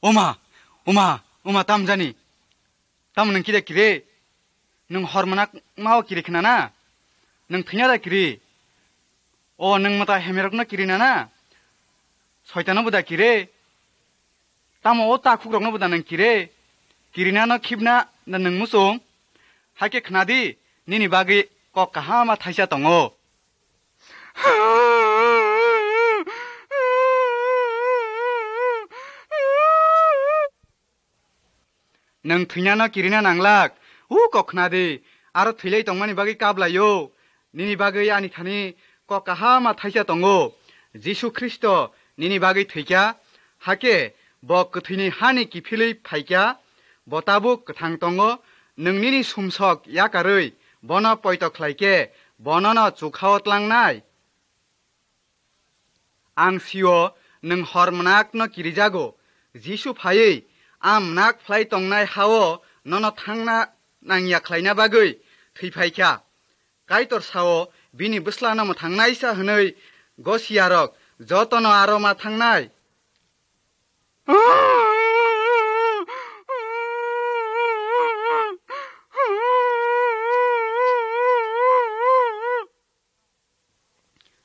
Oma tam jani tam nang kire kire nang hormonak mau kire khna na nang thina da kire o nang mata hemerok na kire na soitana buda kire tam o ta khukrok na buda nang kire kirina na khibna na nang musung hake khna di nini bagi ko kaha ma thaisa tongo nang thina na kirina nanglak ko khna di aro thilei tongmani bagi kablayo nini bagi ani thani ko kaha ma thaisa tongo jisu kristo nini bagi thikya hake bo kthini hani kifilei phaikya botabu kthang tongo nongnini sumsok yakaroi bono poito khlaike bonono chukhaotlangnai ang sio nang hormanak no kirijago jisu phayei amnak phlai tongnai hao nono thangna nangya khlaina bagoi theifaikya kaitor sao bini buslana mo thangnai sa hnoi gosiarok jotono aroma thangnai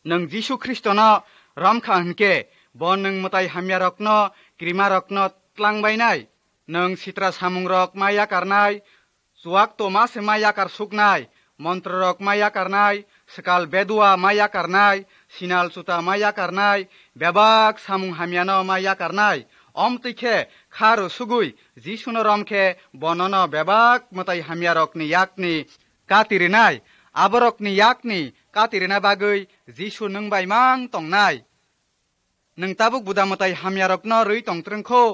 nang jisu kristono ramkha hanke bon nang matai hamyarokno krimarokno tlangbainai nang sitra samungrok maya karnai suak to mase maya kar suknai montrorok maya karnai sekal bedua maya karnai sinal suta maya karnai bebak samung hamyano maya karnai omtike kharo sugui jisuno ramkhe bonono bebak matai hamyarokni yakni katirinai aborokni yakni katirina bagoi jisu nang baimang tongnai nang tabuk buda matai hamyarokno rui tongtrengkho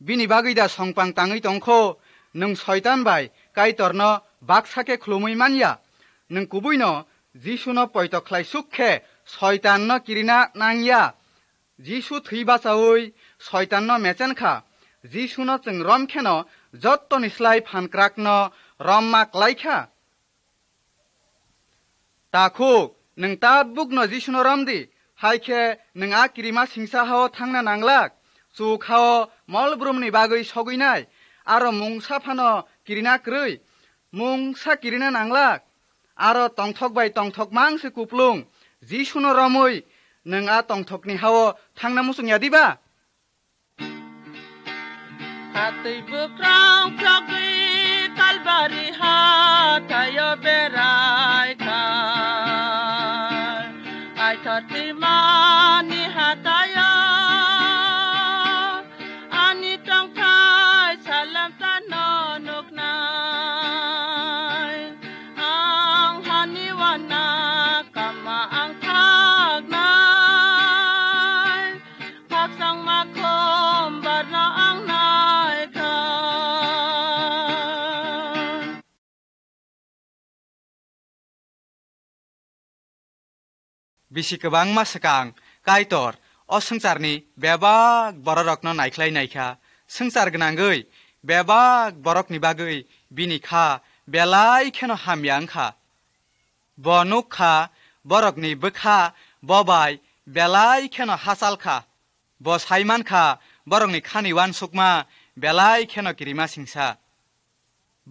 bini bagoi da songpang tangoi tongkho nang shaitan bai kaitorno baksake khulumui manya nang kubuino jisuno poito khlai sukhe shaitanno kirina nangya jisu theibasaoi shaitanno mechenkha jisuno cheng romkheno jotto nislai phankrakno romma klaikha takuk nang tabuk no jisuno romdi haike nang a kirima singsa hao thangna nanglak chukhao molbrumni bagoi soguinai aro mungsa phano kirina krui mungsa kirina nanglak aro tongthok bai tongthok mangse kuplung jisuno romoi nang a tongthokni hao thangna musung yadiba Hatay bukrang pragi kalbari hatayo beray kay ay tatimani hatayo anitang kay salam tanonok nay ang haniwan na kama ang tagnay pagsang makombar na ang bisi kebang masakang kaitor o sengcarni bebak bororokno naikhlai naikha sengcar gnangoi bebak borokni bagoi bini kha belai kheno hamyang kha bonuk kha borokni bkha bobai belai kheno hasal kha bo saiman kha borokni khani wan sukma belai kheno kirima singsa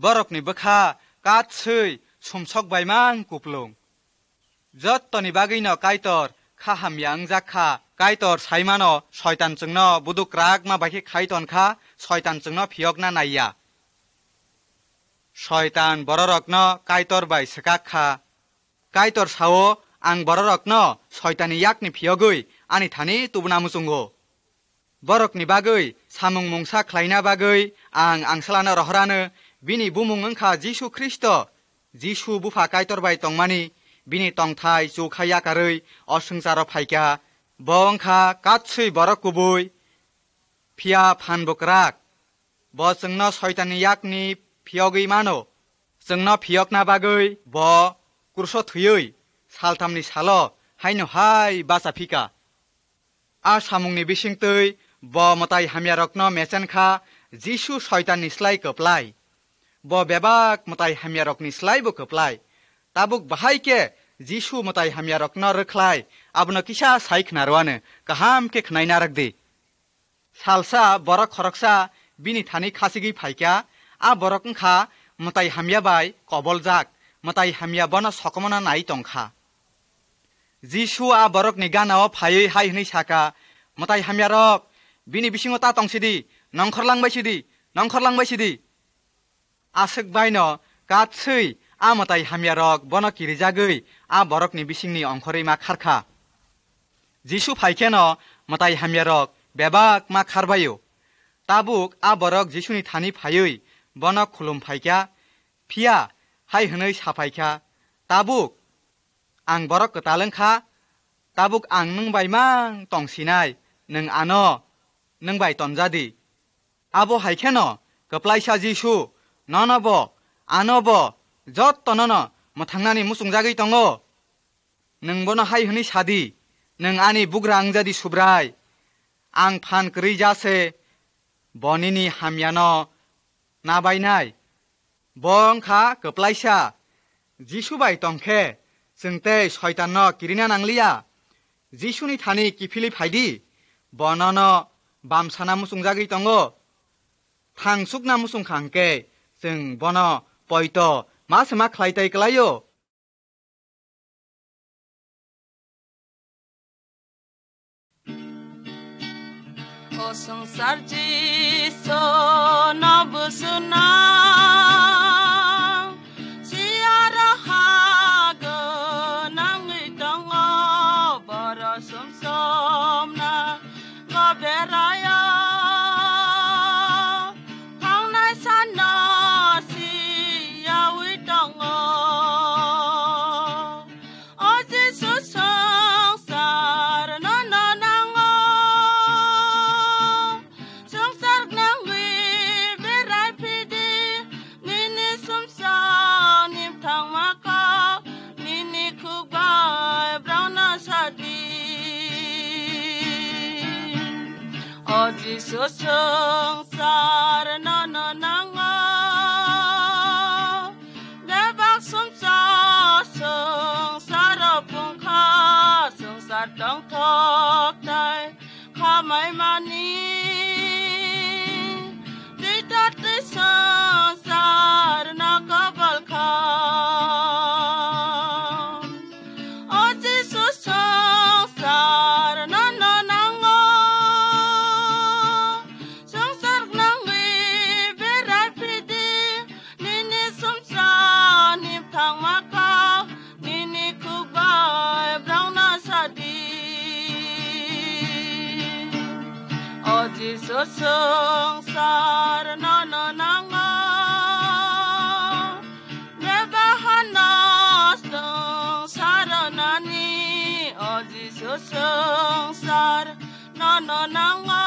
borokni bkha katsui sumsok baimang kuplung jottoni bagino kaitor kha hamyang jakha kaitor saimano shaitan chungno buduk rak ma bakhi khaiton kha shaitan chungno phiyokna naiya shaitan bororokno kaitor bai sakak kha kaitor sao ang bororokno shaitani yakni phiyogui ani thani tubna musungo borokni bagoi samung mungsa khlaina bagoi ang angsalana rohrano bini bumung angkha jisu kristo jisu bufa kaitor bai tongmani bini tongthai chukhaya karoi osungcharo phaikya bongkha katsui borok kubui phia phanbokrak bo chungno shaitani yakni phiyogui mano chungno phiyokna bagoi bo kurso thuyoi saltamni salo haino hai basa phika a samungni bisingtui bo matai hamyarokno mechenkha jisu shaitani slai koplai bo bebak matai hamyarokni slai bo koplai tabuk bahaike jisu matai hamyarokno rkhlai abno kisa saik narwane kaham ke khnai narak de salsa borok khoroksa bini thani khasigi phaikya a borok wngkha mutai hamya bai koboljak mutai hamya bono sokomona nai tongkha Jisu a borok ni ganao phaiui hai hnei saka mutai hamya rok bini bisingo ta tongsidi nongkhorlangbaisidi asuk baino katsui a mutai hamya rok bono kirijagui a borok ni bisingni ongkhorei ma kharkha Jisu phaikeno mutai hamya rok bebak ma kharbayo tabuk a borok Jisuni thani phaiui bono khulum phaikya phia hai hnei saphaikya tabuk ang borok katalengkha tabuk ang nungbai mang tongsinai nung ano nungbai tonjadi abo haikeno kaplaisa Jisu nonobo anobo jottonono mothangnani musungjagui tongo nungbono hai hnei sadi nung ani bugra angjadi subrai ang phan krei jase bonini hamyano nabainai bongkha kaplaisa Jisu bai tongkhe जोंते शयताननो किरिना नांलिया जिसुनि थानि किफिलि फाइदि बननो बामसाना मुसुंजागै दंगो थांसुकना मुसुंखांके जों बनो पयतो मासेमा ख्लायताय क्लायो O संसार जिसु नबुसुना Jisu sengsar nono nango Debak sumsa sengsar pungkha sengsar tong thok dai khamai mani Didat sengsar na kabal kha O Jisu sengsar nono Jisu sengsar nono nango Bebahana sengsar nani O Jisu sengsar nono nango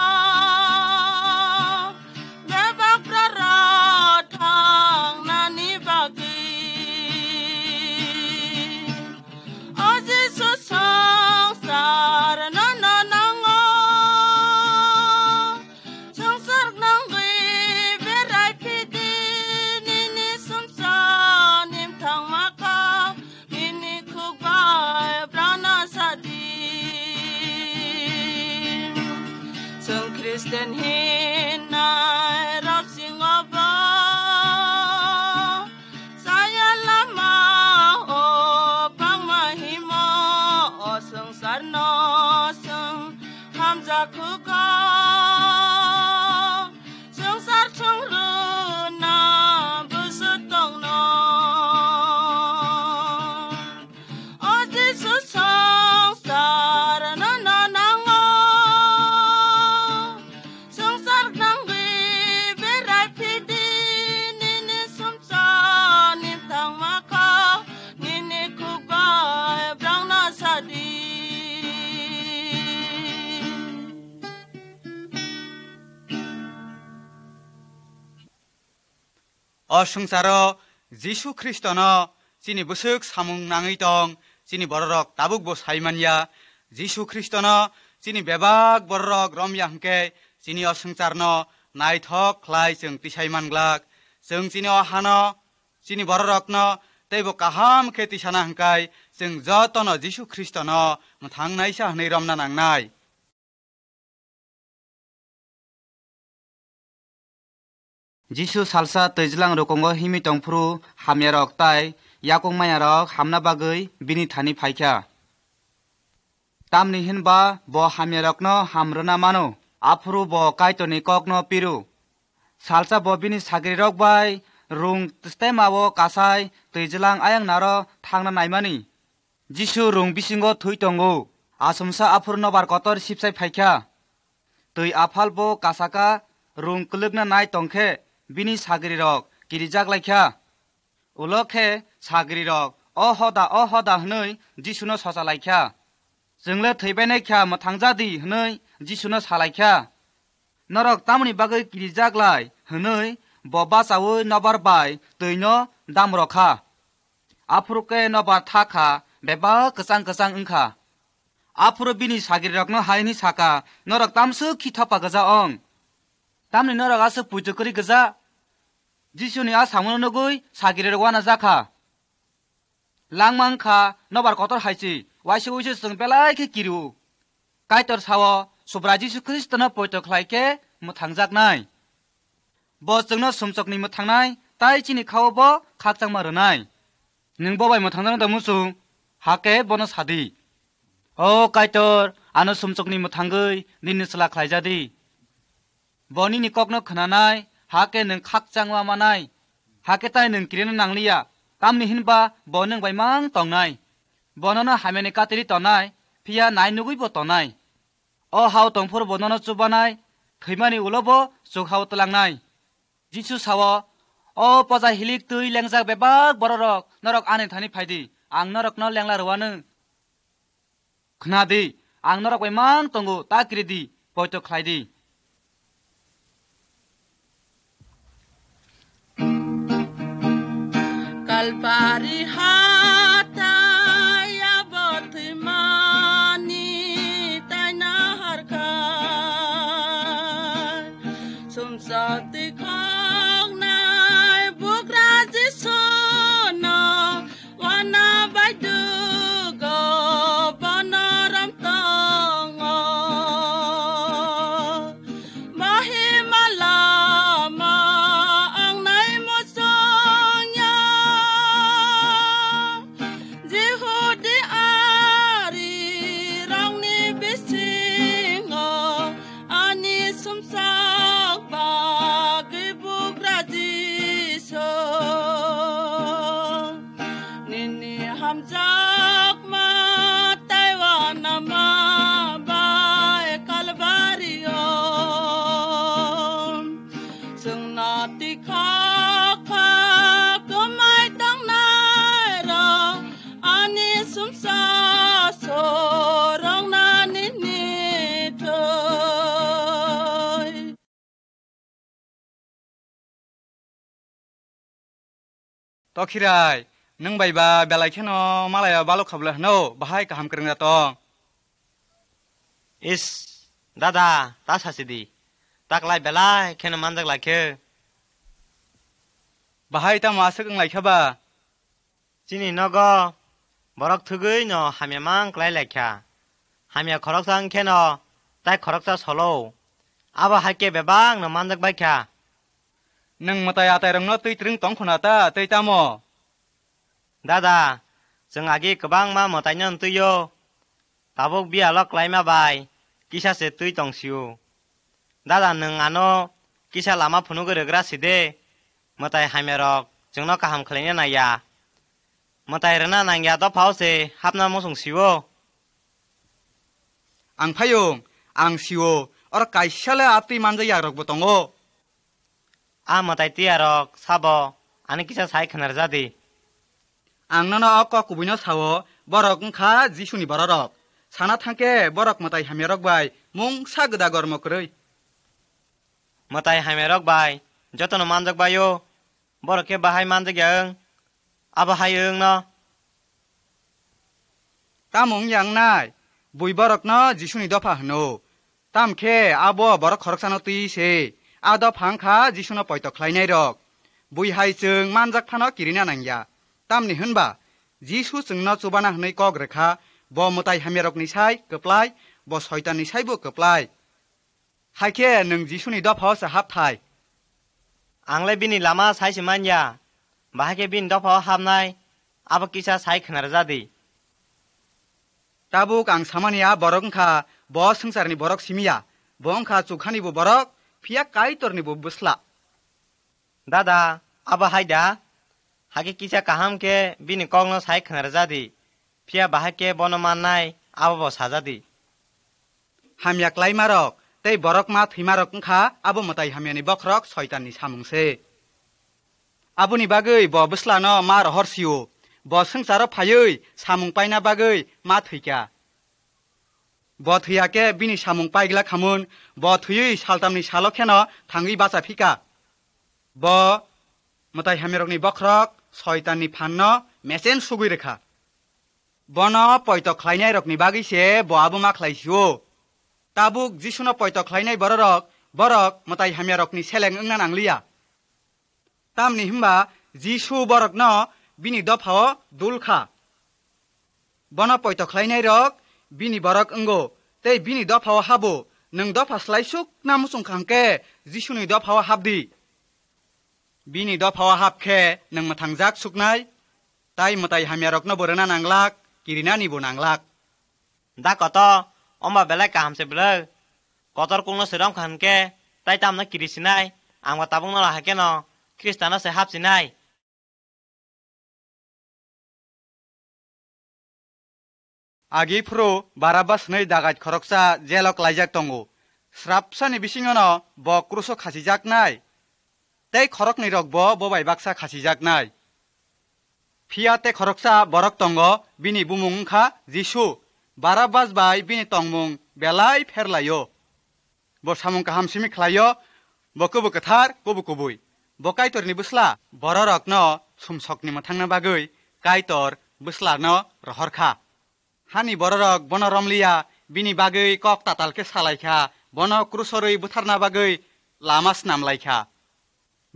Bebak praratang nani bagi O Jisu sengsar nono nango Kristen hinai rap singaba saya lama o pang mahimo o sengsar no seng hamza kuka sengsar changruna busutong no o Jisu sengsar no nango असंसारो जिसु ख्रिस्टनो चिनि बुसुक सामुं नाङै दं चिनि बररक ताबुक बो साइमानिया जिसु ख्रिस्टनो चिनि बेबाक बररक रमया हंके चिनि असंसारनो नायथक ख्लाय जों तिसाइमानग्लाक जों चिनि अहानो चिनि बररकनो तैबो काहाम खेती साना हंकाय जों जतनो जिसु ख्रिस्टनो थांनायसा हनै रमना नांनाय जिसु सालसा तैज्लां रोखोमो हिमी तंफ्रु हामियारक ताई याकं मायारक हामना बागै बिनि थानि फाइख्या तामनि हिनबा ब हामियारकनो हामरना मानो आफुरु ब काइतनि ककनो पिरु सालसा ब बिनि साग्रिरक बाय रुं तस्ते मावो कासाय तैज्लां आयां नारो थांना नायमानि जिसु रुं बिसिंगो थुइ तंगो आसमसा आफुर नबार कतर सिपसाय फाइख्या तै आफाल ब कासाका रुं कलगना नाय तंखे बिनि साग्रिरक गिरिजाक लाइख्या उलखे साग्रिरक अ हदा हनै जिसुनो ससा लाइख्या जोंले थैबायनाय ख्या मोथांजादि हनै जिसुनो सालाइख्या नरक तामनि बागै गिरिजाक लाय हनै बबा चावै नबार बाय तैनो दामरखा आफुरके नबार थाखा बेबा कसां ओंखा आफुर बिनि साग्रिरकनो हायनि साका नरक तामसो खिथापा गजा ओं तामनि नरक आसो पुजकरि गजा जिसुनि आ सामनो नगै सागिरवाना जाखा लांमांखा नबार कतर हाइसि वाइसे जों बेलायखे किरु काइतर सावो सुब्रा जिसु ख्रिस्टनो पयत खलायके मोथांजाकनाय ब जोंनो समचकनि मोथांनाय ताइ चिनि खावो ब खाकचां मारनाय नों बबाय मोथांदों दा मुसु हाके बनो सादि ओ काइतर आनो समचकनि मोथांगै निनो सला खलायजादि बनि निककनो खनानाय हाके नों खाकचां मानाय हाके ताइ नों किरेनो नांलिया तामनि हिनबा ब नों बायमां तंनाय बननो हामेनि कातिरि तनाय फिया नाय नुगैबो तनाय अ हाव तंफोर बननो चुबानाय खैमानि उलबो जुगहाव तलांनाय जिसु सावो अ पजा हिलिक तै लेंजाक बेबाक बररक नरक आने थानि फायदि आं नरक न लेंला रवानो खनादि आं नरक बायमां तंगो ताकिरिदि पयत खलायदि Kalpari hatay abotoy mani tay naharkan sumsati kong nay bukra jisono wana baydugo bonoram tongo mahimalama ang nay mo Jehudi ari rong ni bisingo ani sumsak bagi bugra jiso nini hamjak ma Taiwan nama bay kalbario sung nati kaka kumay tang naira ani sumsa sorong na ninitoy तखिराय नों बायबा बेलायखेनो मालाया बालो खाबला नो बाहाय गाहाम करंगा तं इस दादा ता सासिदि ताकलाय बेलाय खेनो मानजाक लाखे बाहाय ता मासो गं लायखाबा चिनि नगो बरक थुगै न हामिया मां क्लाय लाख्या हामिया खरकसां खेनो ताय खरकसा सलो आबा हाके बेबां न मानजाक बायख्या नों मताय आतायरंनो तैत्रं तंखनाता तैतामो दादा जों आगे गोबां मा मतायनो तुयो ताबक बियाल क्लायमा बाय किसासे तुय तंसिउ दादा नों आनो किसा लामा फुनु गोरोग्रा सिदे मताय हामियारक जोंनो काहाम खलायनो नाया मताय रना नांगिया द फावसे हाबना मोसंसिवो आं फायं आं सिवो और काइसाले आप्ति मानजाय यारकबो तंगो आ मताय तियारक साबो आनि किसा साय खनार जादि आंनो अक कुबिनो सावो बरक खा जिसुनि बररक साना थांके बरक मताय हामियारक बाय मुंसा गोदा गर्म करै मताय हामियारक बाय जतन मानजाक बायो बरके बाहाय मानजाक यां आबा हायं न तामं यांनाय बुइ बरकनो जिसुनि दफा हनो तामखे आबो बरक खरकसानो तुइसे आ दफांखा जिसुनो पयत खलायनाय रक बुइ हायजों मानजाक फानो किरिना नांगिया तामनि होनबा जिसु जोंनो चुबाना हनै कग रेखा ब मताय हामियारकनि साय कप्लाय ब शयताननि सायबो कप्लाय हायखे नों जिसुनि दफावसो हाबथाय आंलाय बिनि लामा साइसे मानिया बाहायके बिनि दफाव हाबनाय आबो किसा साइ खोनार जादि ताबुक आं सामानिया बरकखा ब संसारनि बरक सिमिया बंखा चुखानिबो बरक फिया काइतरनिबो बुस्ला दादा आबो हायदा हाके किसा काहाम के बिनि कगनो साइ खोनार जादि फिया बाहायके बन माननाय आबो साजादि हामिया क्लाइमारक तै बरक मा थैमारकखा आबो मताइ हामियानि बखरक शयताननि सामुंसे आबुनि बागै ब बुस्लानो मा रहरसियो ब संसारो फायै सामुं पाइना बागै मा थैक्या ब थैयाके बिनि सामुं पाइग्ला खामुन ब थैयै सालतामनि सालखेनो थाङै बासा फिका ब मताइ हामिरकनि बखरक शयताननि फान्न मेसेन सुगै रेखा बन पयत ख्लाइनाय रकनि बागैसे ब आबो मा ख्लाइसियो ताबुक जिसुनो पयत ख्लाइनाय बरक मताइ हामिरकनि सेलें ओंना नांलिया तामनि हिमबा जिसु बरक न बिनि दफाव दुलखा बन पयत ख्लाइनाय रक बिनि बरक अंगो तै बिनि दफाव हाबो नों दफा स्लाइसुक ना मुसुंखांके जिसुनि दफाव हाबदि बिनि दफाव हाबखे नों मथांजाक सुकनाय ताइ मताइ हामिरकनो बोरना नांलाक किरिना निबो नांलाक दा कत अम्बा बेलाय काहामसे ब्लो कतर कुंनो सिरम खानके ताइ तामना किरिसिनाय आंबा ताबुंनो लाहाके न ख्रिस्टानो से हाबसिनाय आगिफ्रो बाराबास नै दागाय खरकसा जेलक लाइजाक तंगो स्रापसानि बिसिङनो ब क्रुसो खासिजाक नाय तै खरकनि रक ब बाय बाक्सा खासिजाक नाय फिया ते खरकसा बरक तंग बिनि बुमुंखा जिसु बाराबास बाय बिनि तंमुं बेलाय फेरलायो ब सामुंका हामसिमि ख्लायो ब कबु कथार कबु कबुय ब काइतरनि बुस्ला बररक न सुमसकनि मथांना बागै काइतर बुस्ला न रहरखा हानि बररक बन रमलिया बिनि बागै कक तातालके सालायखा बन क्रुसरै बुथारना बागै लामास नामलायखा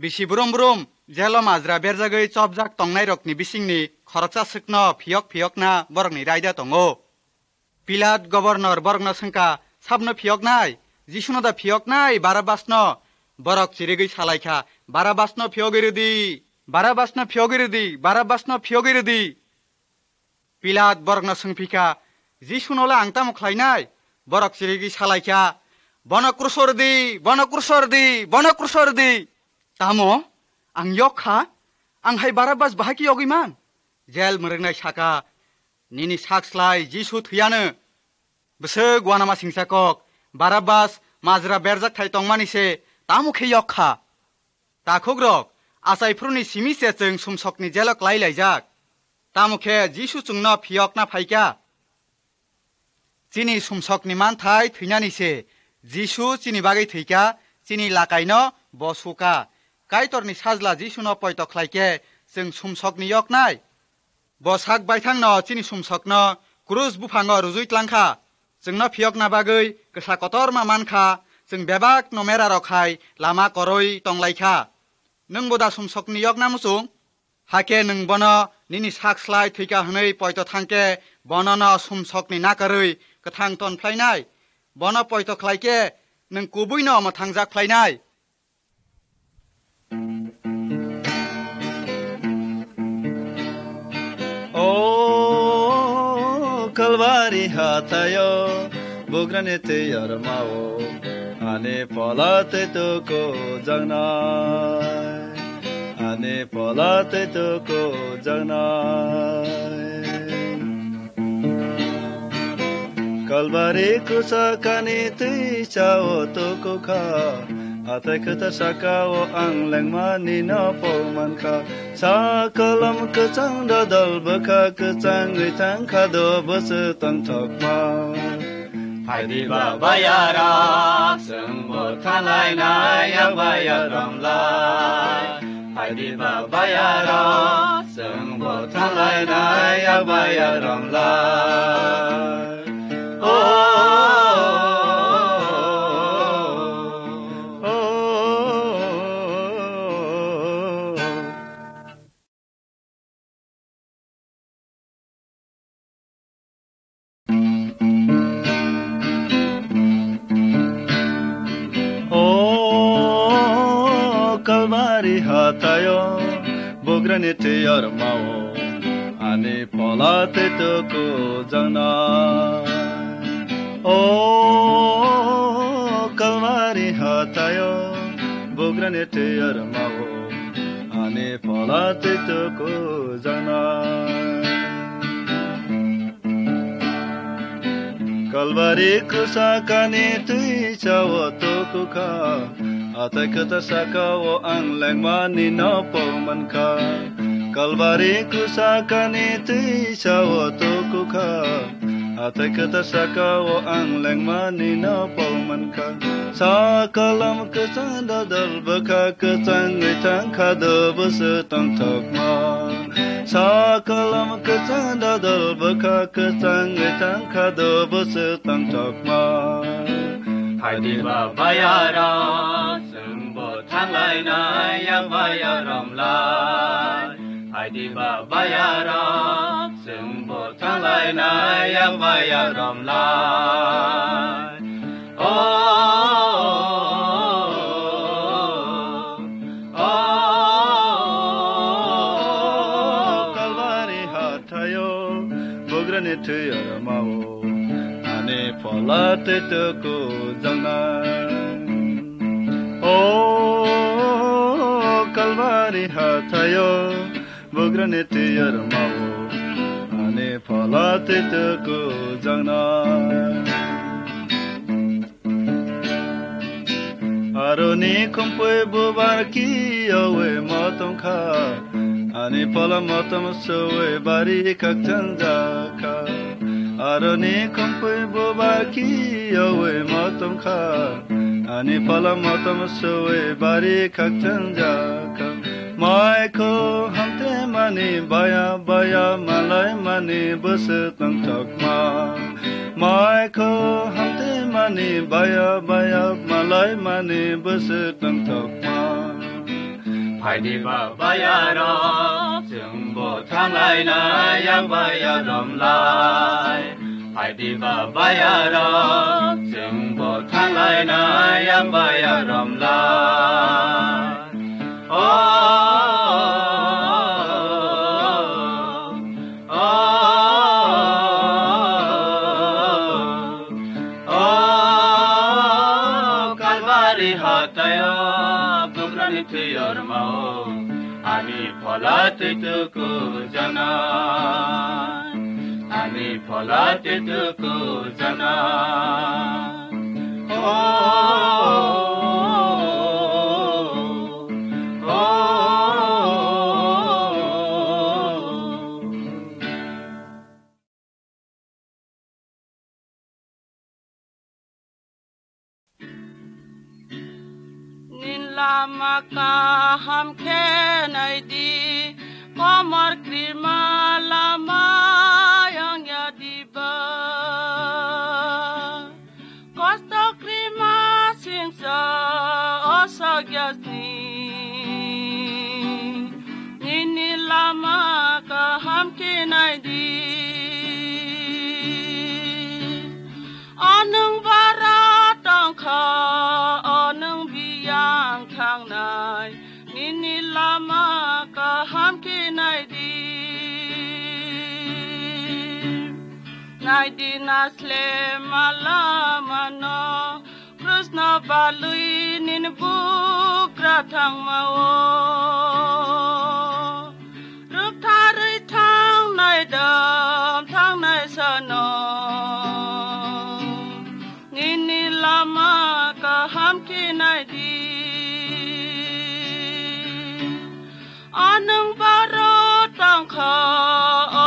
बिसि बुरुम जेलो माजरा बेरजागै चपजाक तंनाय रकनि बिसिंनि खरकसा सिकन फियक ना बरकनि रायदा तंगो पिलात गवर्नर बरकनो संका साबनो फियक नाय जिसुनो दा फियक नाय बाराबासनो बरक चिरिगै सालायखा बाराबासनो फियगिरदि पिलात बरकनो संफिका जिसुनोला आंता मुख्लायनाय बरक चिरिगै सालायखा बन क्रुसरदि तामो आं यखा आंहाय बाराबास बाहाकी यगिमान जेल मरंनाय साका निनि साक्सलाय जिसु थैयानो बसो गुवानामा सिंसाकक बाराबास माजरा बेरजाक थाय तंमानिसे तामुखे यखा ताखुग्रक आसायफ्रुनि सिमिसे जों सुमसकनि जेलक लायलायजाक तामुखे जिसु चुंनो फियकना फायका चिनि सुमसकनि मानथाय थैनानिसे जिसु चिनि बागै थैका चिनि लाकायनो बसुका काइतरनि साजला जिसुनो पयत ख्लायके जों सुमसकनि यकनाय बसाक बायथांनो चिनि सुमसकनो क्रुस बुफाङो रुजुयतलांखा जोंनो फियकना बागै गोसा कतर मा मानखा जों बेबाक नमेरा रखाय लामा करय तंलायखा नों बोदा सुमसकनि यकना मुसुं हाके नों बन निनि साक्सलाय थैका हनै पयत थांके बनन सुमसकनि नाकारै कथां तनफ्लायनाय बन पयत ख्लायके नों कुबुयनो मथांजाक ख्लायनाय Kalvari hatayo bograne te yarmao ane polate to ko jangnai Kalvari kusakani te chao to ko kha Atai kata sakao ang lengmani na poman ka Sa kalam kecang dadal beka kecang Uitang kado besetang tokma Hai di ba bayarak Sembut kalai na yang bayaram lai Hai di ba bayarak Sembut kalai na yang bayaram lai kalvari hatayo bograni teyar mao ani polate toko jana o kalvari hatayo bograni teyar mao ani polate toko jana kalvari kusakani tui chawo toko ka atai kata sakawo ang lengmani no pomanka kalvari kusakani tui chawo toko ka atai kata sakawo ang lengmani no pomanka sakalam kesanda dal baka kesang itang kado besetang tokma sakalam kesanda dal baka kesang itang kado besetang tokma Hadi babayara sembo thanglai na yang bayaram lai Hadi babayara sembo thanglai na yang bayaram lai kalvari hatayo bograni teyar mao ane polate toko jana o kalvari hatayo bograni teyar mao ane polate toko jana aroni kumpoi bubar ki awe matom kha ani pola matom sowe bari kak chanja ka aroni kumpoi bubar ki awe matom kha ani pola matom sowe bari kak chanja ka mai ko hamte mani baya baya malai mani besetang takma mai ko hamte mani baya baya malai mani besetang takma Hadi babayara sembo thanglai na yang bayaram lai Hadi babayara sembo thanglai na yang bayaram lai kalvari hatayo bograni teyar mao ani polate toko jana ani polate toko jana Maka hamke naidi komar krima lama yang yadiba kosto krima singsa osagyasni nini lama ka hamke naidi anung baratang kha anung yang thang nai nini lama ka hamki naidi nasle malama no krishna balui nin bukra thang mao rup thari thang nai dam thang nai sano nini lama ka hamki naidi anung baro tang kha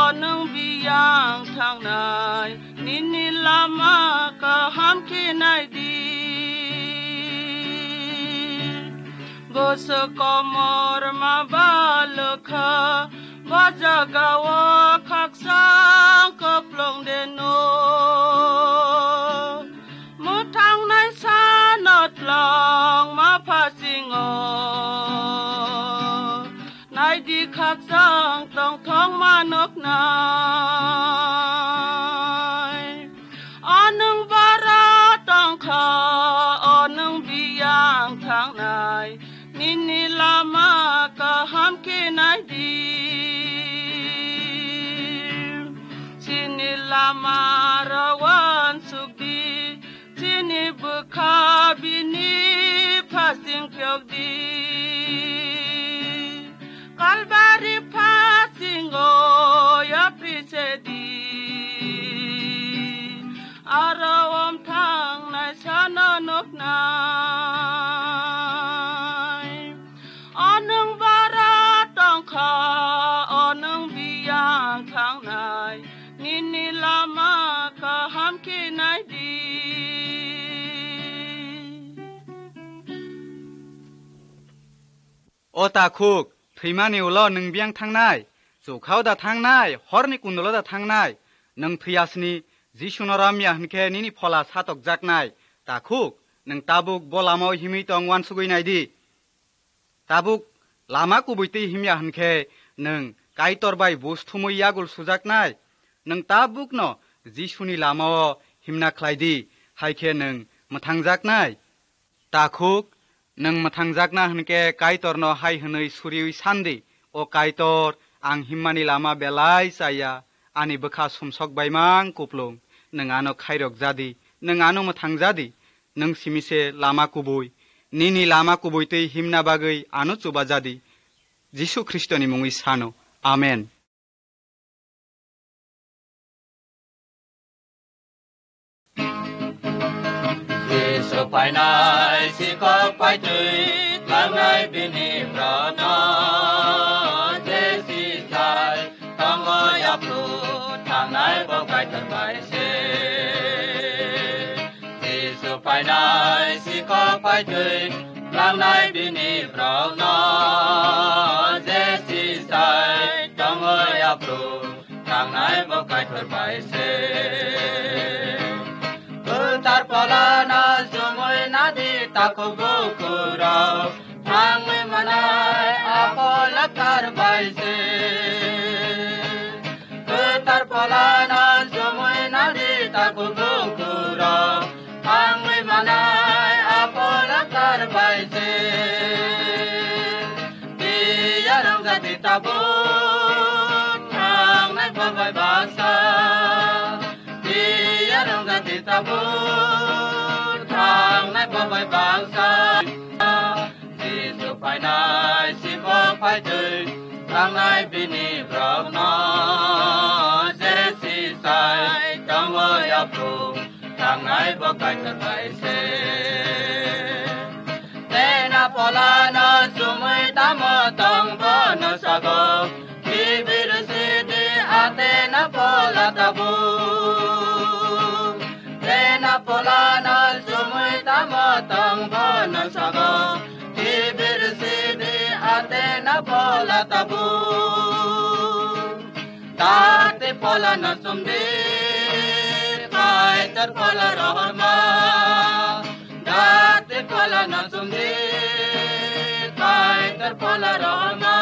anung biyang thang nai nini lama ka hamki naidi boso komor ma balukha bajagawa khaksang koplong deno mutang nai sanot long ma phasingo naidi khaksang tong thong manok nai anung bara tong kha anung biyang thang nai nini lama kaham kinai di sini lama rawan sukdi sini bekabini pasing pyok di kalbari pasingo ya prisedi arawam thang na sana nok nai anung bara tong kha anung biang thang nai nini lama ka ham ki nai di o ta khuk thimani ulo nung biang thang nai zu khau da thang nai horni kundulo da thang nai nung thiyasni jishunoramya hnke nini phola satok jaknai ta khuk nung tabuk bolamo himi tong wan sugui nai di tabuk lama kubuiti himya hnke nung kaitor bai busthumui yagul sujaknai nung tabuk no jishuni lamao himna khlaidi haike nung mathangjaknai ta khuk nung mathangjakna hnke kaitor no hai hnoi suriui sandi o kaitor ang himmani lama belai saya ani bokha sumsok baimang kuplung nung ano khairok jadi nung ano mathang jadi nung simise lama kubui nini lama kubui tei himna bagui ano chuba jadi Jisu Kristoni mungui sano amen Jisu pai nai si ko pai tui lang nai bini prana Jesi sai tango ya plu thang nai bo kai tar bai se Jisu pai nai si ko pai tui lang nai bini prana Jesi sai tango ya plu thang nai bo kai tar bai se Tar polana sumoi nadi taku bukura Thang manai apola kar baise Tar polana sumoi nadi taku bukura Thang manai apola kar baise Diyarang gati tabu Thang nai babai basa Diyarang gati tabu thang nai babai bangsa Jisu pai nai si ko pai tui thang nai bini brok no Jesi sai tang wo ya pru thang nai bo kai tar bai se Tena pola no sumui tamo tong bo no sago Kibir sidi atena pola tabu Tena pola no sumui tamo tong bo no sago Kibir sidi atena pola tabu Tate pola no sumdi Kaitar pola rohma Tate pola no sumdi Kaitar pola rohma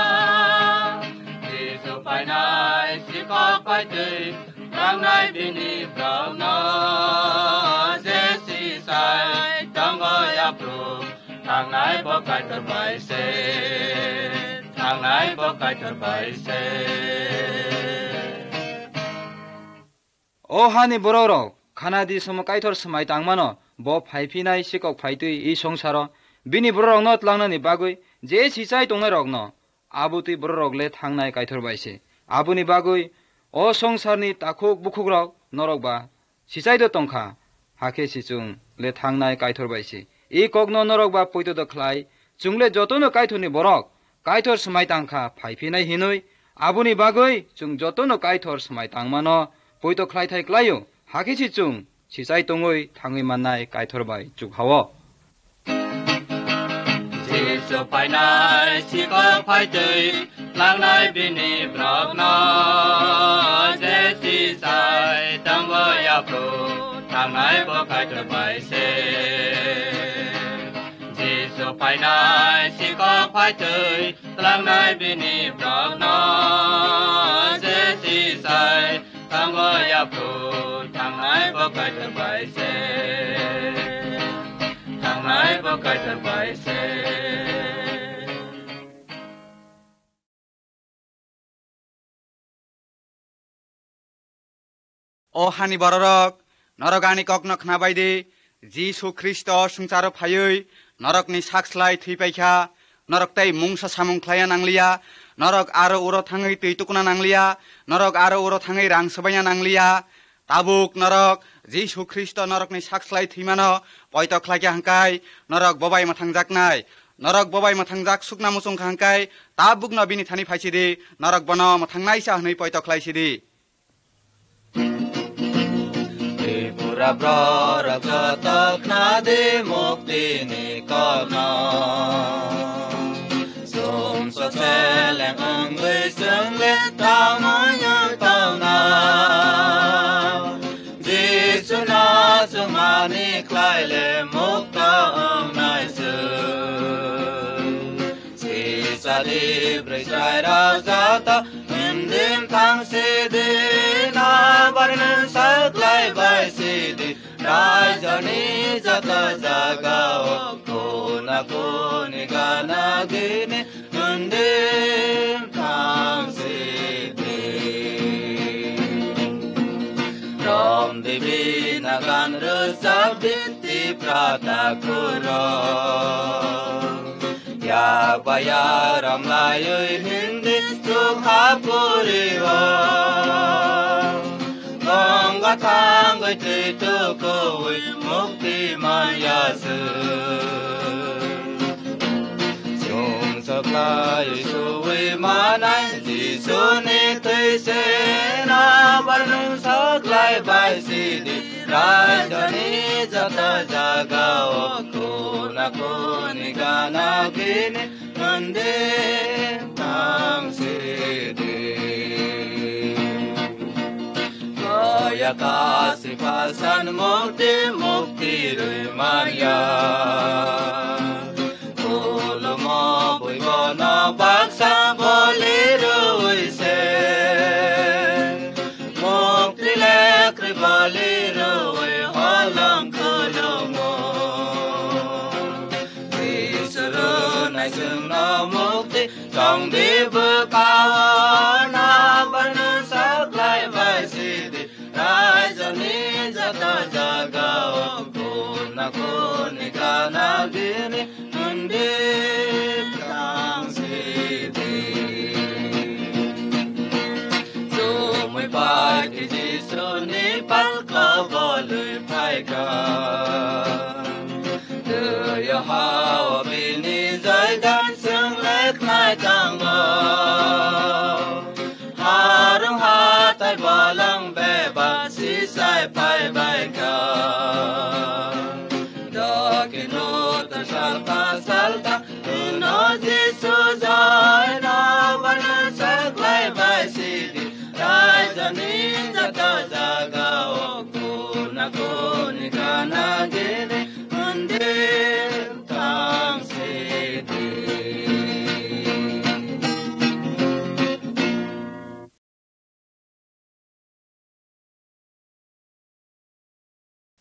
Jisu pai nai si ko pai tui Thang nai bini brok no Jesi sai tango ya pru Thang nai bo kai tar bai se Thang nai bo kai tar bai se O hani bororok khanadi somo kaitor smai tangmano bo phaiphinai sikok phaitui I songsaro bini bororok no tlangnani bagui je sisai tongnai rok no abutui bororok le thangnai kaitor baise abuni bagui o songsarni takhuk bukhuk rok norok ba sisai do tongkha hake sichung le thangnai kaitor baise I kokno norok ba poito do khlai chungle jotono kaithorni borok kaitor smai tangkha phaiphinai hinui abuni bagui chung jotono kaitor smai tangmano poito khlai thai klaio hake sichung sisai tongoi thangui mannai kaitor bai chuk hawo Jisu pai nai si ko pai tui lang nai bini brok no Jesi sai tang wo ya pru thang nai bo kai tar bai se Jisu pai nai si ko pai tui lang nai bini brok no Jesi sai tang wo ya pru thang nai bo kai tar bai se Thang nai bo kai tar bai se O hani bororok norogani kokno khnabaidi Jisu Kristo sungsaro phayui norokni sakslai theipaikha norok tai mungsa samung khlaya nanglia norok aro uro thangai teitukuna nanglia norok aro uro thangai rang sabaya nanglia tabuk norok Jisu Kristo norokni sakslai theimano poito khlaya hangkai norok bobai mathangjaknai norok bobai mathangjak sukna musung hangkai tabuk no bini thani phaisidi norok bono mathangnai sa hnei poito khlaisidi Pura brorok jotok nadi mukti ni kona Sum so seleng angui sengli tamanya tona Jisu na sumani klai le mukta ang nai su Sisa di brisai rao jata Hindim thang sidi na barnan saklai bai sidi Rajani jata jagao Kona koni gana gini Hindim thang sidi Ram devi nagan rusab diti prata kuro Yak bayaram layui hindi sukha puriwa Gongga thanggai titu kui mukti mayasu Sum saklai suwi manai Jisu ni tui sena barnung saklai bai sidi Rajani jata jagao Kuna kuni gana gini Nandim tang sidi Kaya kasih pasan mukti mukti rui Maria Kulu mo bui bono baksa boli rui se Mukti lekri boli rui holang kulu mo Disuru nai sung no mukti Trong di berkawana Barnun saklai bai sidi Rajani jata jagao Kuna kuni kana gini Nundip tang sidi Sumui pai ki Jisu ni palko bolui pai ka Daya hawa bini zaidan sung lek nai tango Harung hatai balang beba sisai pai bai ka Dakin luta salta salta Uno Jisu jai na banan saklai bai sidi Rajani jata jagao Kuna kuni kana gini Undim tang sidi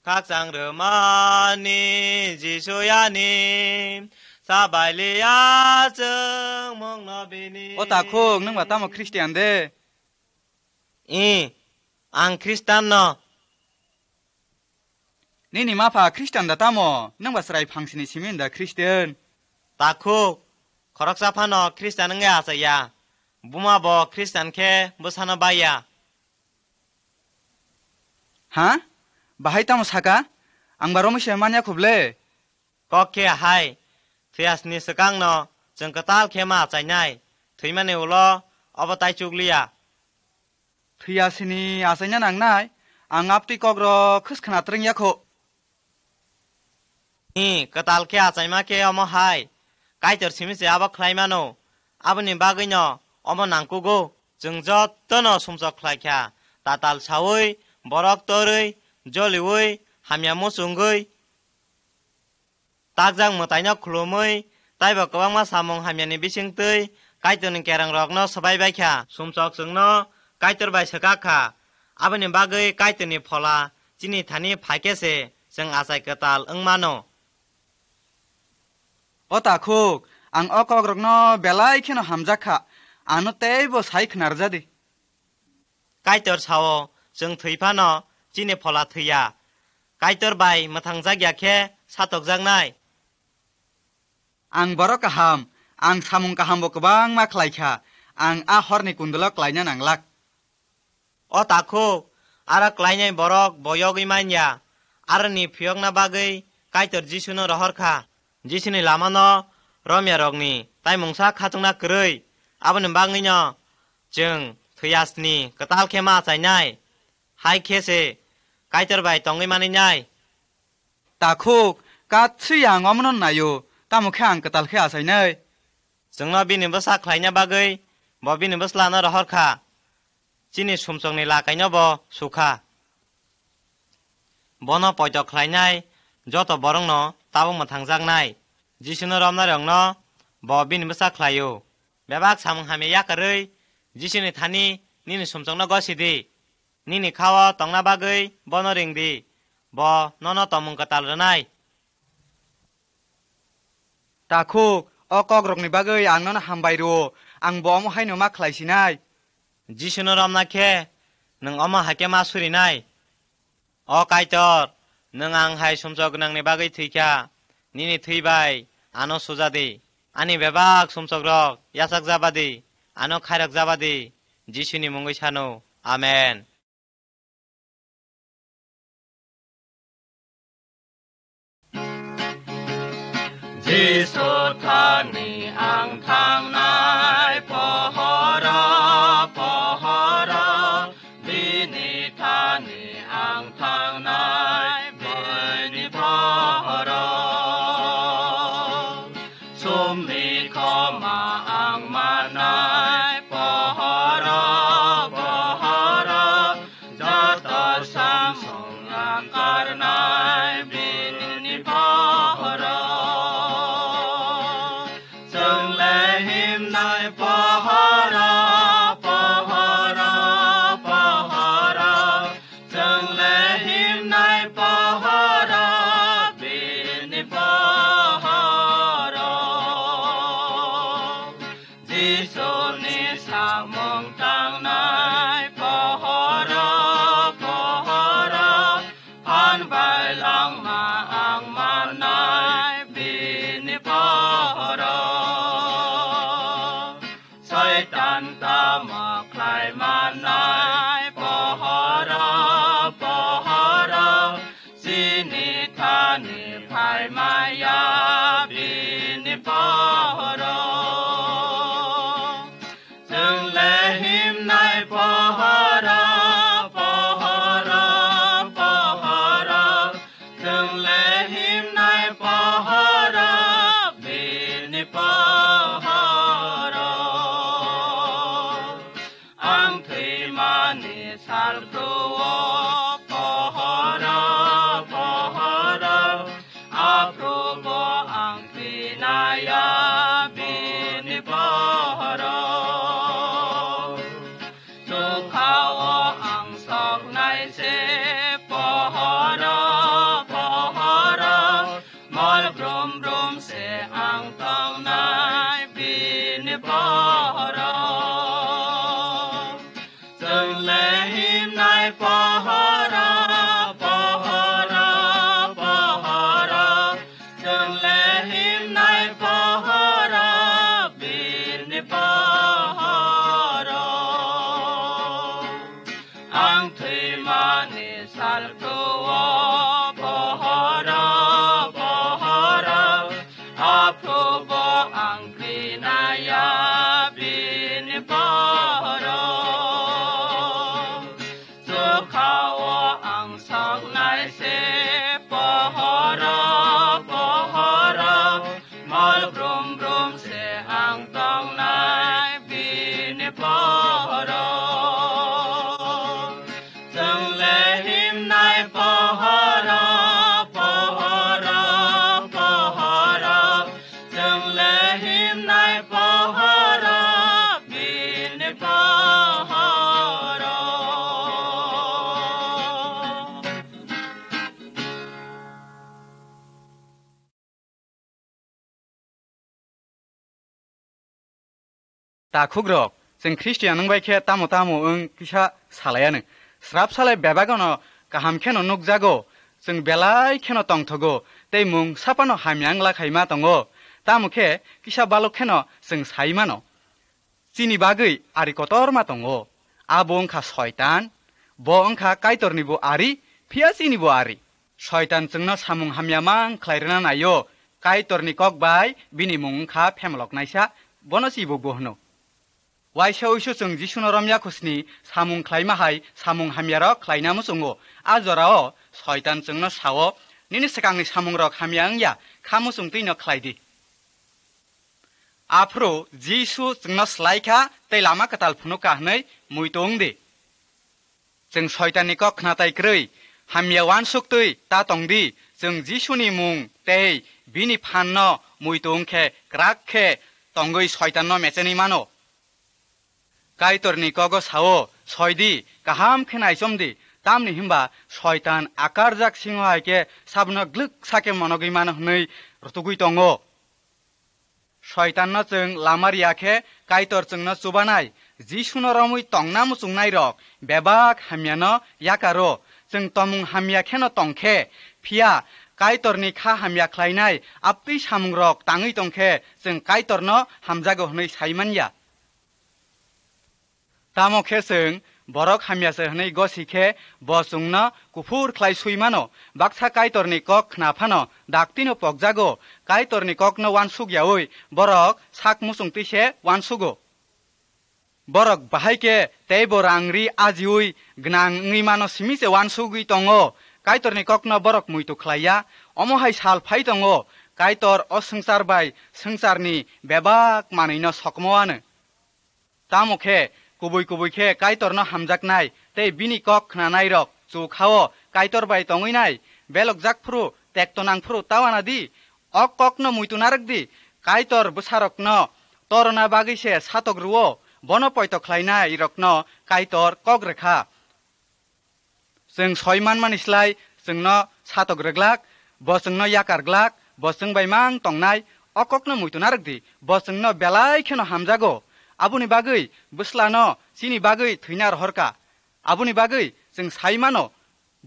Các giang rửa mà ni Giêsu ya ni sa bài li ya chừng mong nó bị ni O ta khong nang bata mo Christian de ang Christian no Nini ma pha Christian da tamo nang basrai phangsini simin da Christian ta khu khorok sa pha no Christian nge asa ya buma bo Christian khe busana ba ya Ha bahai tamo saka ang baromi semanya khuble có khe hai thias ni sakang no chang katal khe ma chai nai thuimane ulo obatai chukliya Thiyasini asanya nang nai ang apti kokro khuskhana treng yakho katal khe achai ma khe omo hai kai tor simi se aba khlai mano abani bagai no omo nangkugo jeng jot tono sumjok khlai kha tatal sawi borok torui joliwi hamya musungui takjang motaino khulumui taiba kwbangma samung hamyani bisingtui kaitorni kerang rokno sabai baikha sumjok jengno kaitor bai sakakha abani bagai kaitorni phola chini thani phaikese jeng achai katal wngmano O ta khuk ang okokrokno belai kheno hamjakha ano teibo sai khnarjadi kaitor sao jeng thuipano chini phola thuya kaitor bai mathang jagya khe satok jangnai ang borok kaham ang samung kaham bo kabang ma khlaikha ang a horni kundala klaina nanglak o takhuk ara klainai borok boyogi manya arni phiyokna bagui kaitor jisuno rohorkha jisuni lamano romya rogni tai mungsa khatungna krui aboni bangino jeng thuyasni katal khema chainai hai khese kaitor bai tongui maninai takhuk ka thiyang omnon nayo tamukhe ang katal khe asainai jengno bini basa khlaina bagui bo bini baslana rohorkha chini sumchongni lakaino bo sukha bono poito khlainai joto borongno tabung mathangjaknai jisuno romna rongno bo bini basa khlaio bebak samung hame yakarui jisuni thani nini sumchongno gosidi nini khawa tongna bagui bono ringdi bo nono tomung katal ranai takhuk o kogrokni bagui ang non hambai ro ang bo mo haino ma khlaisinai jisuno romna khe nung oma hake ma surinai o kaitor nung ang hai sumchog nangni bagui thuikha nini thuibai ano sujadi ani bebak sumchog rok yasak jabadi ano khairak jabadi jisuni mungoi sano amen Jisu thani ang thangnai pohara bini thani ang thangnai bini pohara sumni khoma ang manai pohara jata samsung ang karnai bini pohara takhuk जों ख्रिस्टियान नंबाय खे तामो ong kisa salayaनो स्राब सालाय बेबागनो kaham kheno nukjago जों belai kheno tongthogo tei mung sapano hamyang lakhaima tongo tamukhe kisa balok kheno जों saimano chini bagui ari kotorma tongo abo ongkha shaitan bo ongkha kaitorni bo ari phia chini bo ari shaitan जोंनो samung hamyamang khlairna nayo kaitorni kok bai bini mung kha phemlok naisa bono sibo bohno waisau isu जों जिसुनो रमया खुसनि samung khlaima hai samung hamyaro khlainamu songo ajorao shaitan जोंनो sawo nini sekangni samung rok hamyang ya khamu sungtino khlaidi afro jisu जोंनो slaika tei lama katal phunu kahnai muitongdi जों shaitanni kok khnatai krei hamya wan suktui ta tongdi जों जिसुनि mung tei bini phanno muitongkhe krakhe tongoi shaitanno mecheni mano kaitorni kogo sawo soidi kaham khenai somdi tamni himba shaitan akarjak singo haike sabno gluk sake monogui mano hnei rotugui tongo shaitanno जों lamariakhe kaitor जोंनो chubanai jisuno romui tongnamu chungnai rok bebak hamyano yakaro जों tomung hamya kheno tongkhe phia kaitorni kha hamya khlainai appi samung rok tangui tongkhe जों kaitorno hamjago hnei saimanya tamokhe जों borok hamyase hnei gosikhe bo chungno kufur khlai suimano baksa kaitorni kok khnaphano daktino pokjago kaitorni kokno wansugyaoi borok sak musungtise wansugo borok bahaike tei borangri ajiui gnangui mano simise wansugui tongo kaitorni kokno borok muito khlaiya omohai sal phai tongo kaitor osungsar bai sungsarni bebak manino sokmoane tamokhe kubui khe kaitorno hamjaknai tei bini kok khnanai rok chukhao kaitor bai tonginai belok jakphru tektonangphru tawanadi ok kokno muitunarakdi kaitor busarokno torona bagise satogruo bono poito khlainai rokno kaitor kogrekha जों सयमान मानिस्लाय जोंनो satogreglak bo जोंनो yakarglak bo जों baimang tongnai okokno muitunarakdi bo जोंनो belai kheno hamjago abuni bagui buslano chini bagui thuinar horka abuni bagui जों saimano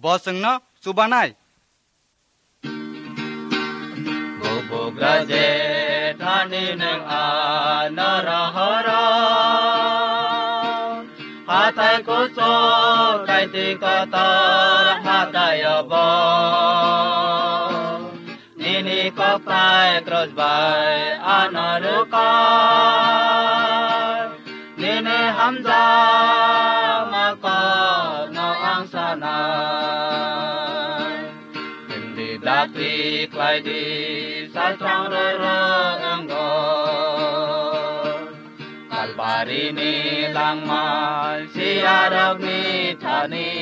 bo जोंनो chubanai bobograje thani nang anarahara hatai ko so kaiti katar hatai abo nini ko prai cross by anaruka nini hamza maka no angsana indi dakri klaidi satrang rara enggo Barini langmal siarok ni thani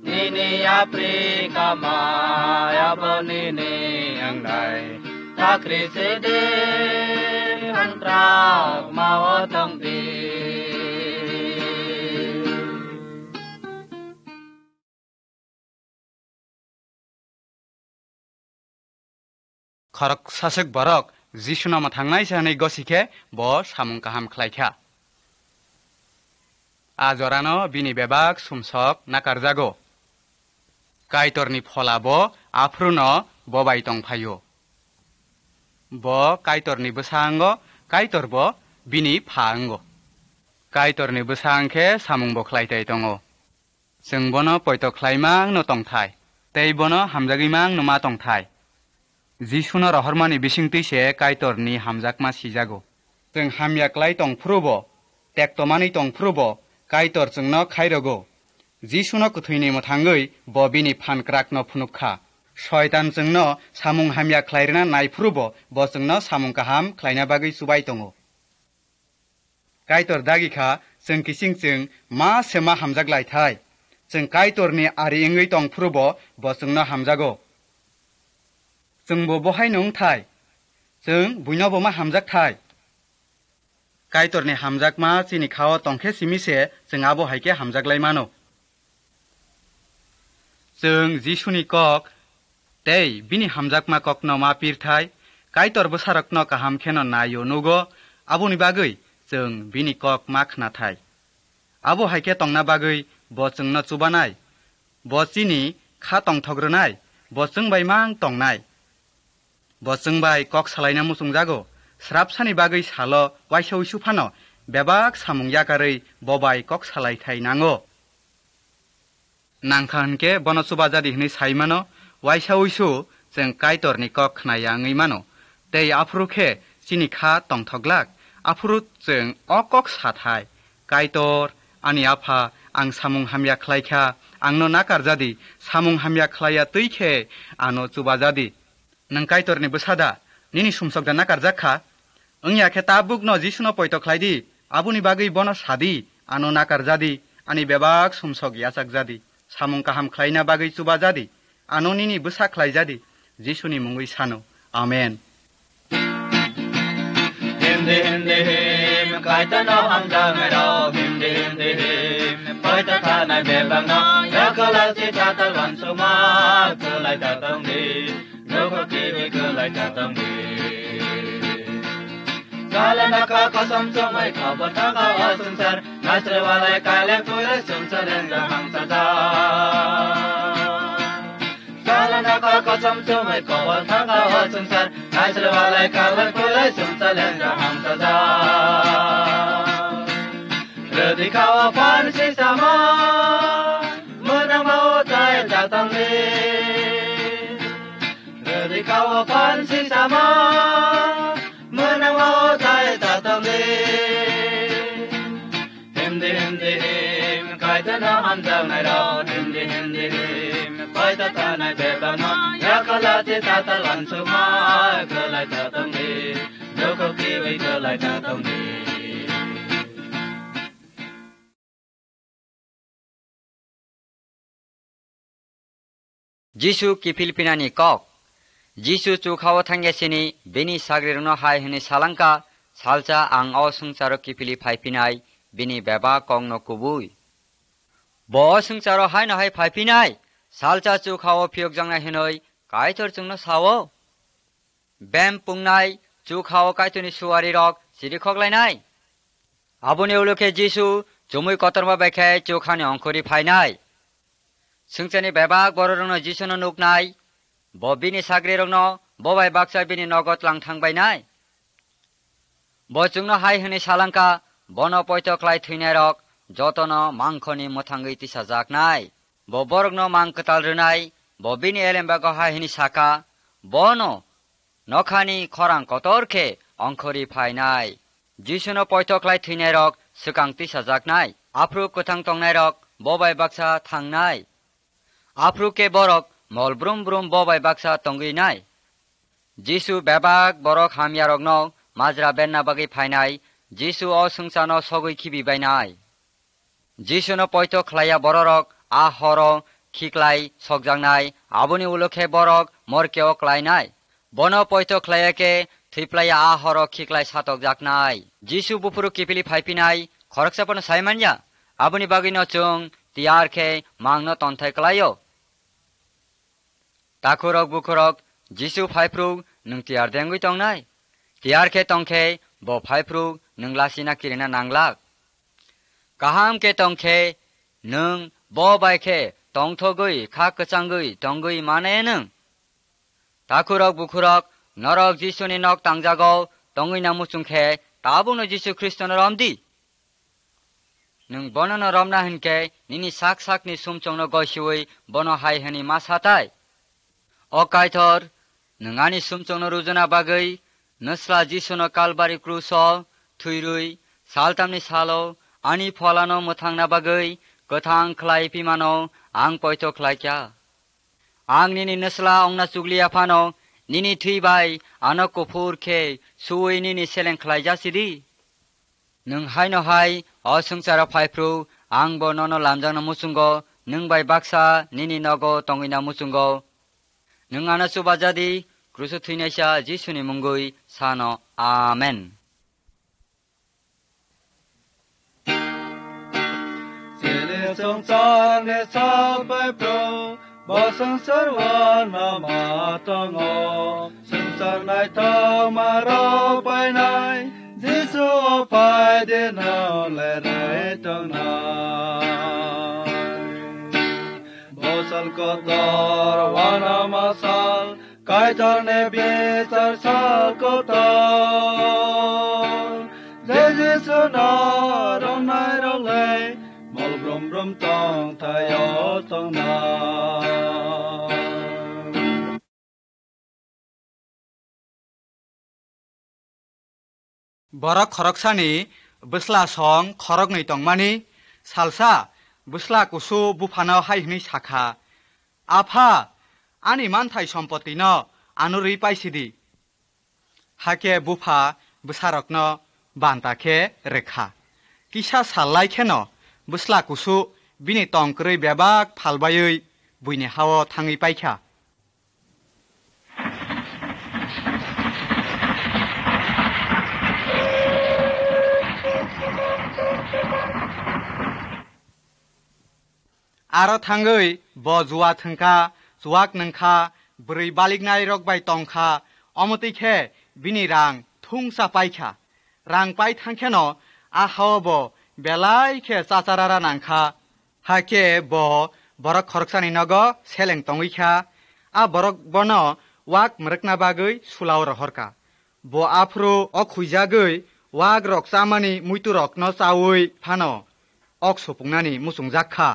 nini Afrika maya bonini angnai takri sede antrak mawatong di kharak sasek barak जिसुना मा थांनाय सानै गसिखे bo samung kaham khlaikha ajorano bini bebak sumsok nakarjago kaitorni pholabo afruno bobai tongphayo bo kaitorni busango kaitor bo bini phango kaitorni busangkhe samung bo khlaitai tongo जों bono poito khlaimang no tongthai tei bono hamjagimang no ma tongthai जिसुनो रहरमानि बिसिंतिसे काइटरनि हामजाकमा सिजागो जों हामयाक्लाय तंफ्रुबो टेक्टमानि तंफ्रुबो काइटर जोंनो खायरगो जिसुनो कुथुइनि मथांगै बबिनि फानक्राकनो फुनुखा शयतान जोंनो सामुं हामयाक्लायरना नायफ्रुबो ब जोंनो सामुं काहाम ख्लायना बागै सुबाय दङो काइटर दागिखा जों किसिंजों मा सेमा हामजागलायथाय जों काइटरनि आरिङै तंफ्रुबो ब जोंनो हामजागो जोंबो बहाय नों थाय जों बुइनावबो मा हामजाक थाय काइटरनि हामजाक मा चिनि खाव तंखे सिमिसे जों आबो हायके हामजागलाय मानो जों जिसुनि कक तै बिनि हामजाक मा कक न मा पिरथाय काइटर बसारक न काहाम खेन नायो नुगो आबोनि बागै जों बिनि कक मा खना थाय आबो हायके तंना बागै bo chungno chubanai bo chini kha tongthogronai bo chungbai mang tongnai bo chungbai kok salaina musungjago srapsani bagui salo waisa uisu phano bebak samung yakarei bobai kok salai thai nango nangkhanke bono chubajadi hini saimano waisa uisu jeng kaitorni kok khnayangui mano tei afrukhe chini kha tongthoglak afrut jeng o kok sathai kaitor ani apha ang samung hamya khlaikha angno nakarjadi samung hamya khlaya tuikhe ano chubajadi nang kaitorni bwsada nini sumsokda nakarjakha ongya khe tabukno jisuno poito khlaidi abuni bagui bono sadi ano nakarjadi ani bebak sumsok yachakjadi samung kaham khlaina bagui chubajadi ano nini bwsa khlaijadi jisuni mungui sano amen Hindi hindi him kaita no hamjang ero hindi hindi him paita thana bebang no yakala si tatal wansuma kulai tatang di noko kiwi kulai tatang di kala naka kasam somai khabar thanga asungsar nasre walai kaile pure sungsar enga hangsaja kala naka kasam somai khabar thanga asungsar nasre walai kaile pure sungsar enga hangsaja redi kawa pansi sama menang mau tai datang ni redi kawa pansi sama menang mau tai datang ni hindi hindi him kaita na hamjang nai ro hindi hindi him kaita tanai bebang no yakala ti tatal wansuma kulai datang ni noko kiwi kulai datang ni Jisu ki Filipinani kok Jisu chu khawa thangesini bini sagrirno hai hini salangka salcha ang o sungcharo ki Filipai pinai bini beba kongno kubui bo sungcharo hai na hai phai pinai salcha chu khawa phiok jangna hinoi kaitor chungno sawo bem pungnai chu khawa kaitoni suari rok siri khoklainai abuni ulukhe Jisu jomui kotorma bekhai chu khani ongkhori phainai sungchani bebak bororongno Jisuno nuknai bo bini sagrirongno bobai baksa bini nogot lang thangbainai bo chungno hai hini salangka bono poito klai thuinai rok jotono mangkhoni mothangui tisajaknai bo borokno mang katal runai bo bini elembago hai hini saka bono nokhani khorang kotorkhe ongkhori phainai Jisuno poito klai thuinai rok sukang tisajaknai afru kothang tongnai rok bobai baksa thangnai afruke borok mol brum brum bobai baksa tongui Jisu bebak borok hamyarokno majra benna bagi phainai Jisu o sungchano sogui khibibainai Jisuno poito khlaya bororok a horo khiklai sokjangnai abuni ulokhe borok morkeo klainai bono poito khlayake thiplaya a horo khiklai satokjaknai Jisu bufuru kipili phaipinai khoroksapon saimanya abuni bagino chung tiarkhe mangno tonthai klayo takurok bukurok Jisu phaipru nung tiar dengui tongnai tiarkhe tongkhe bo phaipru nung lasina kirina nanglak kaham ke tongkhe nung bo baikhe tongthogui kha kachangui tongui mane nung takurok bukurok norok Jisuni nok tangjago tongui namusungkhe tabuno Jisu Kristono romdi nung bonono romna hinke nini sak sakni sumchongno goisiui bono hai hani masatai o kaitor nungani sumchongno rujuna bagui nusla Jisuno kalbari kruso thuirui saltamni salo ani pholano muthangna bagui kothang khlai pimano ang poito khlaikya ang nini nusla ongna chuglia phano nini thuibai ano kofur khe suui nini seleng khlaija sidi nung haino hai o sungcharo phaipru ang bo nono lamjangna musungo nung bai baksa nini nogo tongina musungo nung ana subajadi krusu thuinaisa Jisuni mungui sano amen Sele song chang ne chang bai pro bo sang sarwan ma ma tong o sung chang nai thong ma ro bai nai Jisu pai de na le nai tong na masal kotor wana masal kaitor ne bitar sal kotor Jesu na rong nai rong lei mol brom brom tong thayo tong na Borok khoroksani busla song khorok nei tongmani salsa busla kusu bufano haihni sakha apha ani manthai sampoti no anuri paisidi hake bufa busarokno bantake rekha kisa sallai kheno busla kusu bini tongkrui bebak phalbayui buini hawo thangi paikha Aro thangui bo juwa thangka juwak nangkha brui baliknai rok bai tongkha omoti khe bini rang thungsa paikha rang pai thangkheno a hawo bo belai khe chacharara nangkha hake bo borok khoroksani nogo seleng tongikha a borok bono wak mrekna bagui sulao rohorka bo afro o khuijagui wak rok chamani muiturok no chawi phano ok sopungnani musungjakha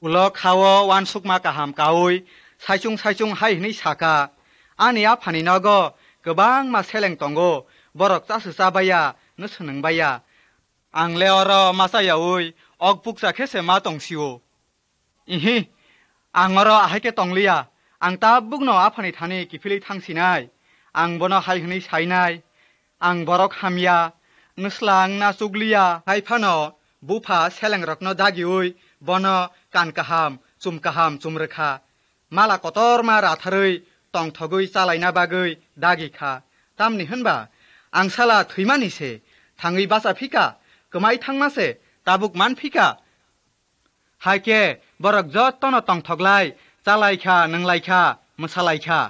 ulo khawo wan sukma kaham kaui saisung haihni saka ani a phani nogo gobang ma seleng tongo borok chasu chabaya no swnangbaya angle oro masayaui ok puksa khese ma tongsiu ihi angoro ahake tonglia ang ta bugno a phani thani kifili thangsinai ang bono haihni sainai ang borok hamya nuslang na suglia haiphano bufa seleng rokno dagiui bono kan kaham chumrekha mala kotor ma ratharui tongthogui chalaina bagui dagikha tamni hunba angsala thuimani se thangui basa phika kmai thangmase tabuk man phika haike borok jottono tongthoglai chalaikha nanglaikha musalaikha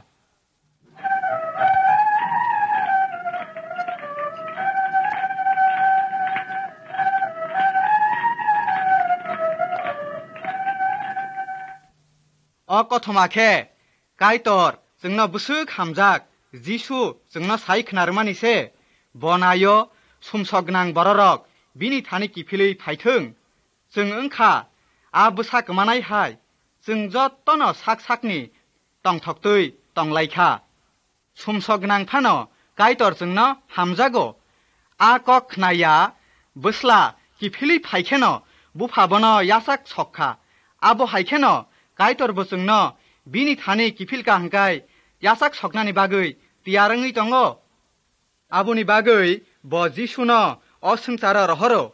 O kothomake kaitor jengno busuk hamjak Jisu jengno sai khnarmani se bonayo sumsognang bororok bini thani kifili phaithung jeng ongkha a busak manai hai jeng jottono sakni tongthoktui tonglaikha sumsognang phano kaitor jengno hamjago a kok khnaya busla kifili phaikheno bufabono yasak sokha abo haikheno kaitor bosungno bini thani kifilka hangkai yasak soknani bagui tiarangui tongo abuni bagui bo Jisuno osungchara rohoro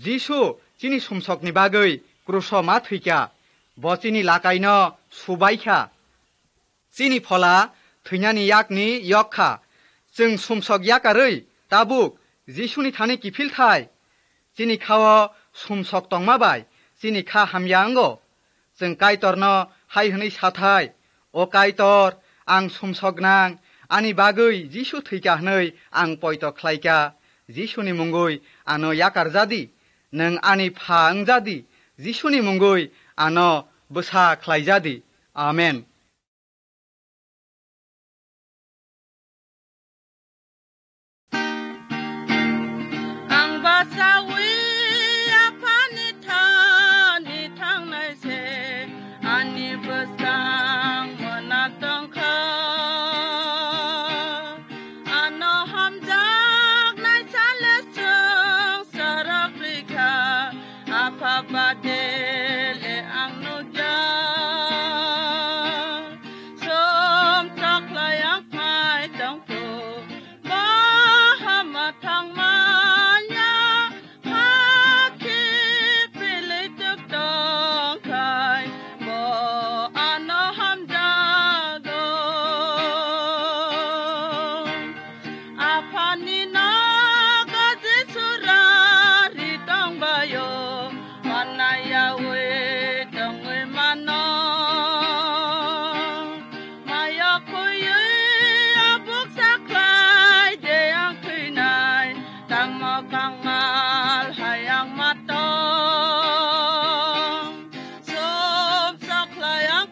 Jisu chini sumsokni bagui kruso ma thuikya bo chini lakaino subaikha chini phola thuinani yakni yokha jeng sumsok yakarui tabuk Jisuni thani kifil thai chini khawo sumsok tongmabai chini kha hamyango jeng kaitorno haihni sathai o kaitor ang sumsognang ani bagui Jisu thuika hnoi ang poito khlaika Jisuni mungui ano yakarjadi nang ani pha angjadi Jisuni mungui ano busa khlaijadi amen ang basawi apani thani thangnai se ani basang manatongkha ano hamjak nai sale chung sarakrika apa badele ang nugya som taklayang pai tongko mahamatang manya haki pilih tuk tongkai bo ano hamjago apani naga jisurari tongbayo manayawe tongwe mano maya kuyi abuk saklai deyang kinai tang makang mal hayang matong som saklayang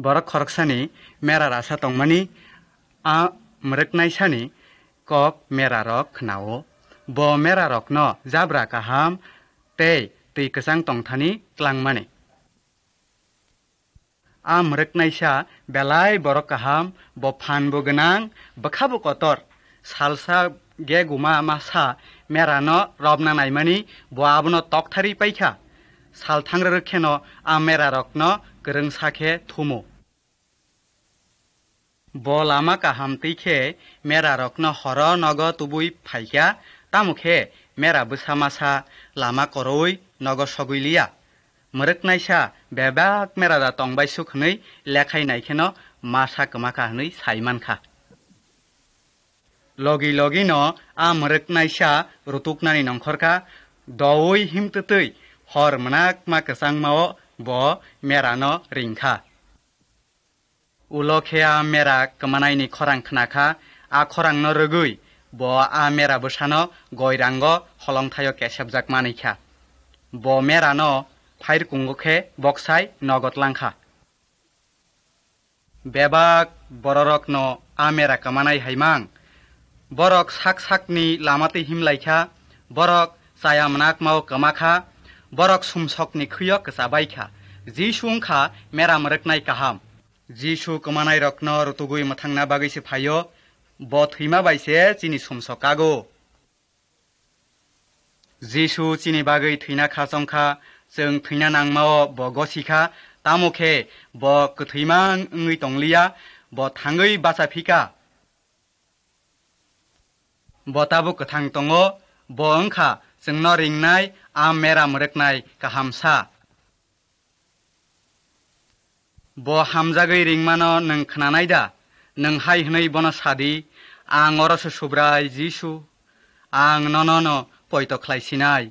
borok khoroksani mera rasa tongmani a mreknai sani kok mera rok khnao bo mera rok no jabra kaham tei tui kesang tongthani tlangmani a mreknai sa belai borok kaham bo phan bo ganang bakhabu kotor salsa ge guma masa mera no robna naimani bo abno tokthari paikha sal thangra kheno a mera rok no gereng sakhe thumo bo lama kaham tikhe mera rok no horo nogo tubui phaikha tamukhe mera busamasa lama koroi nogo soguilia mreknai sa bebak mera da tongbai sukhnei lekhai naikheno masa kmaka hnei saimankha logi logi no a mreknai sa rutuknani nongkhorka doi himtutui hor mnak ma kesang mao bo mera no ringkha ulokhe a mera kmanai ni khorang khnakha a khorang no rugui bo a mera busano goirango holongthayo kesebjak manikha bo mera no phair kungokhe boksai nogotlangkha bebak bororok no a mera kmanai haimang borok sak sakni lamati himlaikha borok sayamnak mau kamakha borok sumsokni khuyok kasabaikha jisungkha mera mreknai kaham jisu kamanai rokno rutugui mathangna bagise phayo bo thima baise chini sumsokago jisu chini bagai thina khasongkha जों थैना नांमाओ bo gosikha tamokhe bo kthimang ngui tonglia bo thangui basafika bo tabu kathang tongo bo angkha जोंनो ringnai a mera mreknai kahamsa bo hamjagui ringmano nang khnanai da nang hai hnei bono sadi ang oroso subrai jisu ang nonono poito khlaisinai